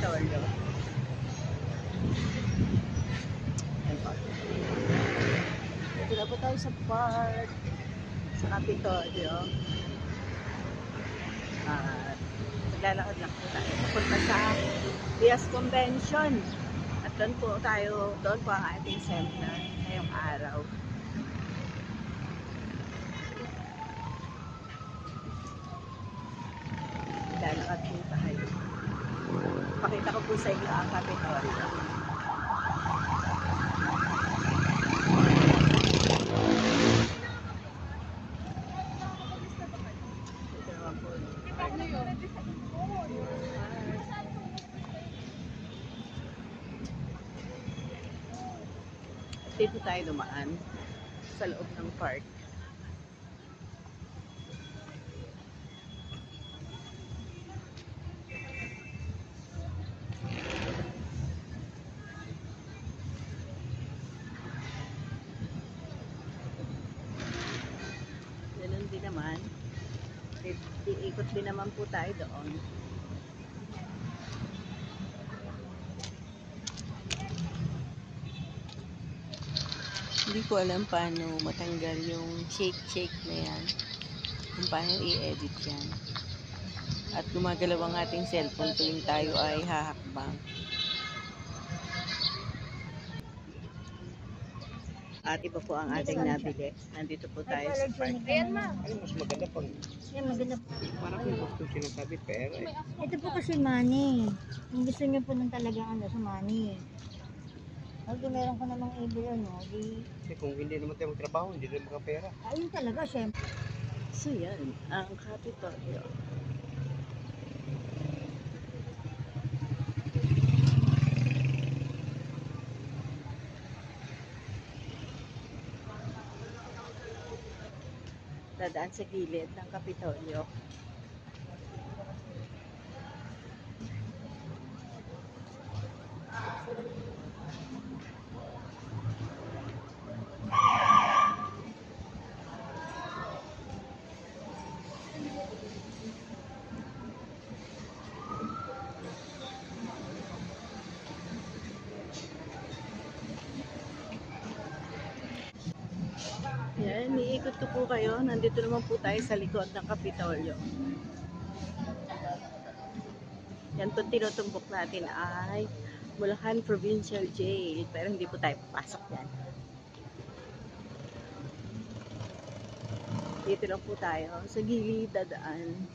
Kapitolyo. Ayan po. Dito na po tayo sa park sa Kapitolyo. At maglalakad lang po tayo papunta sa Diaz Convention. At doon po ang ating seminar ngayong araw. Maglalakad po tayo. Pakita ko po sa inyo ang Kapitolyo. Ito naman po. Dito tayo dumaan sa loob ng park. Ganun din naman. Iikot din naman po tayo doon. Hindi ko alam paano matanggal yung shake na yan. Kung paano i-edit yan. At gumagalaw ang ating cellphone tuwing tayo ay hahakbang. At iba po ang ating nabili. Nandito po tayo sa park. Ayan, ma. Ano mas maganda pag Ayan, maganda po. parang kung gusto sinasabi pera eh. Ito po kasi money. Kung gusto niyo po ng talagang sa money. Pag meron ko namang ibig di... Kasi kung hindi naman tayo magtrabaho, hindi rin makapera. Ayun talaga, syempre. So yan, ang Kapitolyo. Dadaan sa gilid ng Kapitolyo. Yan, iikot ko po kayo. Nandito naman po tayo sa likod ng Kapitolyo. Yan po tinutumbok natin ay Bulacan Provincial Jail. Pero hindi po tayo papasok yan. Dito lang po tayo. Sa gilid dadaan.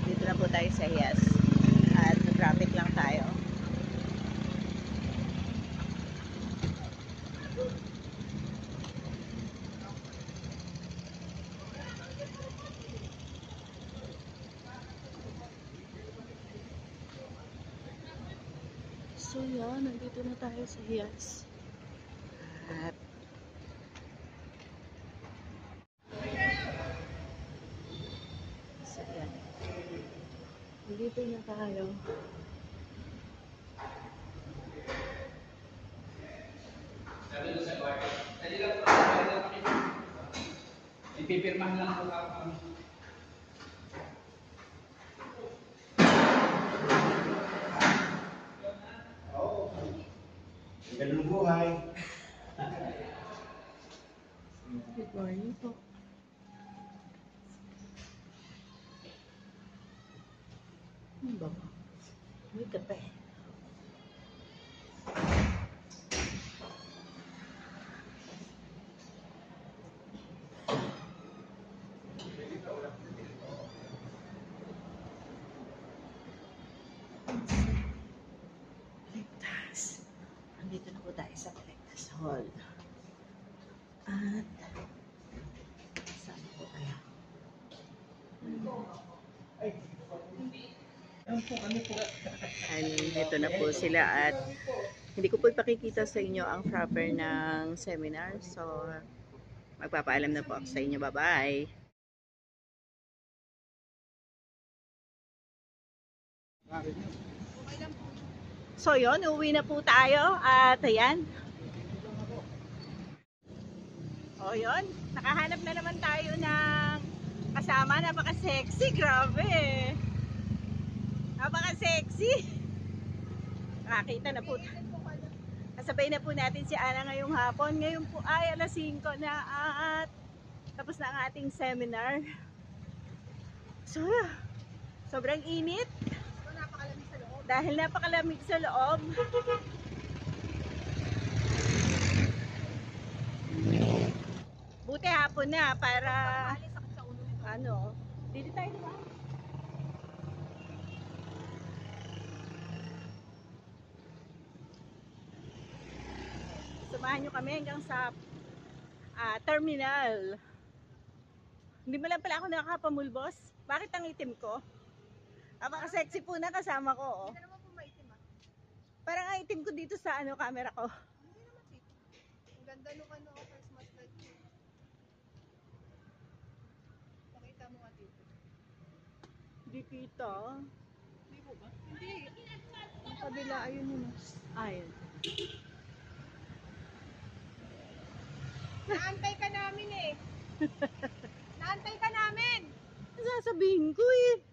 Dito na po tayo sa Hias. At traffic lang tayo. So yan, nandito na tayo sa Hias. At so yan. Nandito na tayo. Ipipirmahan lang po ako. Ganun buhay. Good morning po. Ano ba? May kape. Dito na po tayo sa Collectors Hall. At saan po tayo? Dito na po sila at hindi ko po ipakikita sa inyo ang proper ng seminar. So, magpapaalam na po ako sa inyo. Bye-bye! So yun, uwi na po tayo at ayan. O yun, nakahanap na naman tayo ng kasama. Napaka-sexy, grabe. Napaka-sexy. Nakakita na po. Kasabay na po natin si Ana ngayong hapon. Ngayon po ay alas 5 na at tapos na ang ating seminar. So, sobrang init. Dahil napakalamig sa loob. Buti hapon na para ano, dito tayo diba? Samahan nyo kami hanggang sa terminal. Hindi mo lang pala ako nakakapamulbos. Bakit ang itim ko? Napaka-sexy po na kasama ko. Oh. Hindi naman po maitim ah. Parang ang itim ko dito sa camera ko. Hindi naman tito. Ang ganda nung Christmas light. Pakita mo nga tito. Hindi kita. Hindi po ba? Hindi. Ang kabila, ayun yun. Ayun. Naantay ka namin eh. Naantay ka namin. Sasabihin ko eh.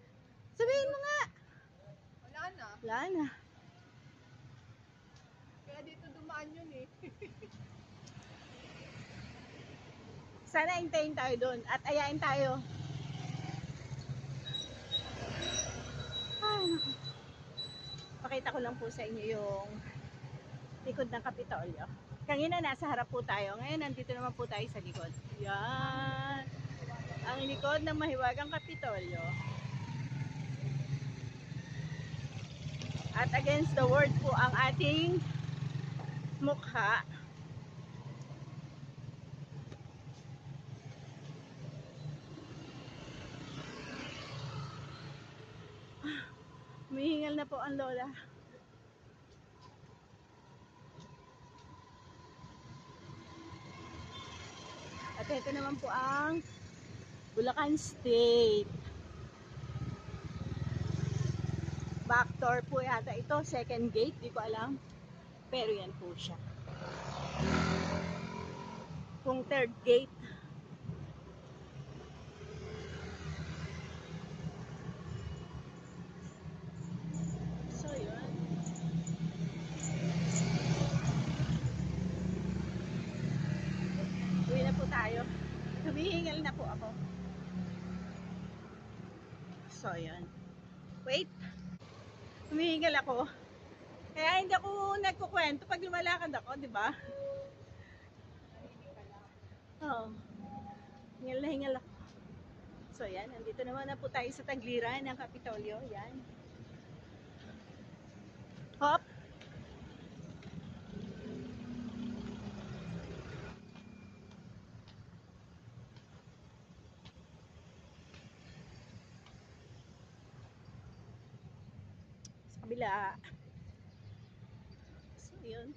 Sabihin mo nga. Wala na. Wala na. Kaya dito dumaan yun eh. Sana hintayin tayo doon at ayain tayo. Ay, naku. Pakita ko lang po sa inyo yung likod ng Kapitolyo. Kanina nasa harap po tayo. Ngayon nandito naman po tayo sa likod. Yan. Ang likod ng mahiwagang Kapitolyo. At against the world po ang ating mukha. Humihingal na po ang lola. At ito naman po ang Bulacan State. Back door po yata ito. Second gate. Di ko alam. Pero yan po siya. Kung third gate. So yun. Uwi na po tayo. Humihingal na po ako. So yun. Wait. Humihingal ako. Kaya hindi ako nagkukwento pag lumalakad ako, di ba? Oo. Hingal na hingal ako. So yan, nandito naman na po tayo sa tagliran ng Kapitolyo. Yan. Hop! Sa kabila. So yun.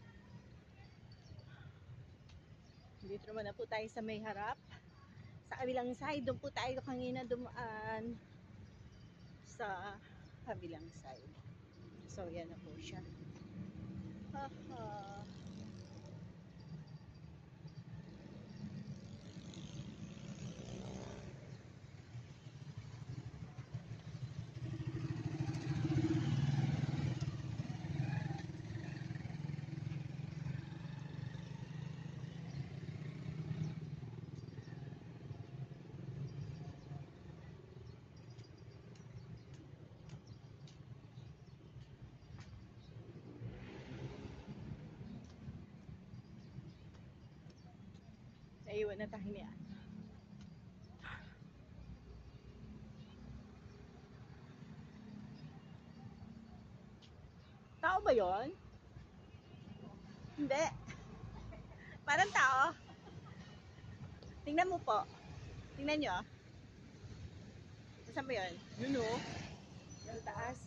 Dito naman na po tayo sa may harap. Sa kabilang side, doon po tayo kanina dumaan sa kabilang side. So, yan na po siya. Haha. Naiwan na tayo niyan. Tao ba yon? Hindi. Parang tao. Tingnan mo po. Tingnan nyo. Saan ba yun? Yun o. Yung taas.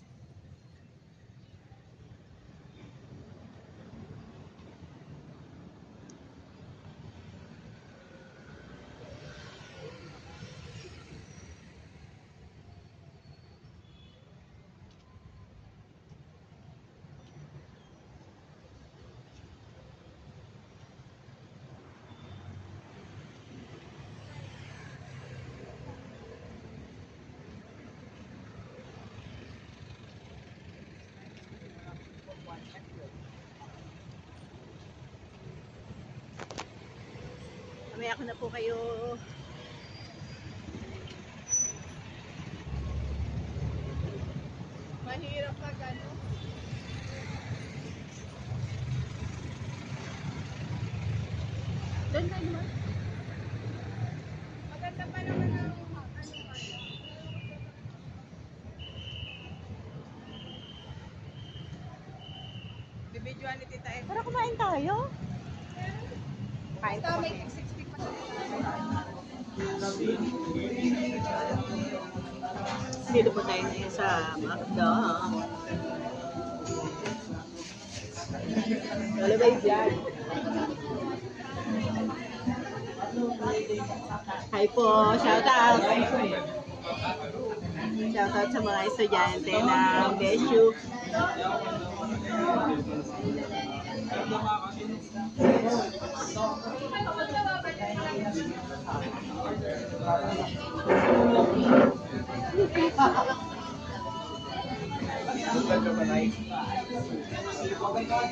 Mamaya ko na po kayo mahirap pag ano. Doon tayo naman. Maganda pa naman ang individuality tayo. Para kumain tayo. Kain tayo. Dito po tayo ngayon sa McDo. Lalabay dyan. Hi po, shout out. Shout out sa mga estudyante ng BSU.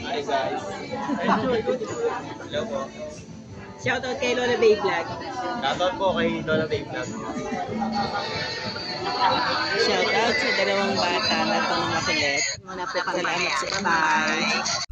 Hi guys. Hello po. Shoutout kay Lola Bay Vlog. Shoutout po kay Lola Babe Vlog. Shoutout sa dalawang bata na ito na makulit. Muna po kami. Salamat sa bye.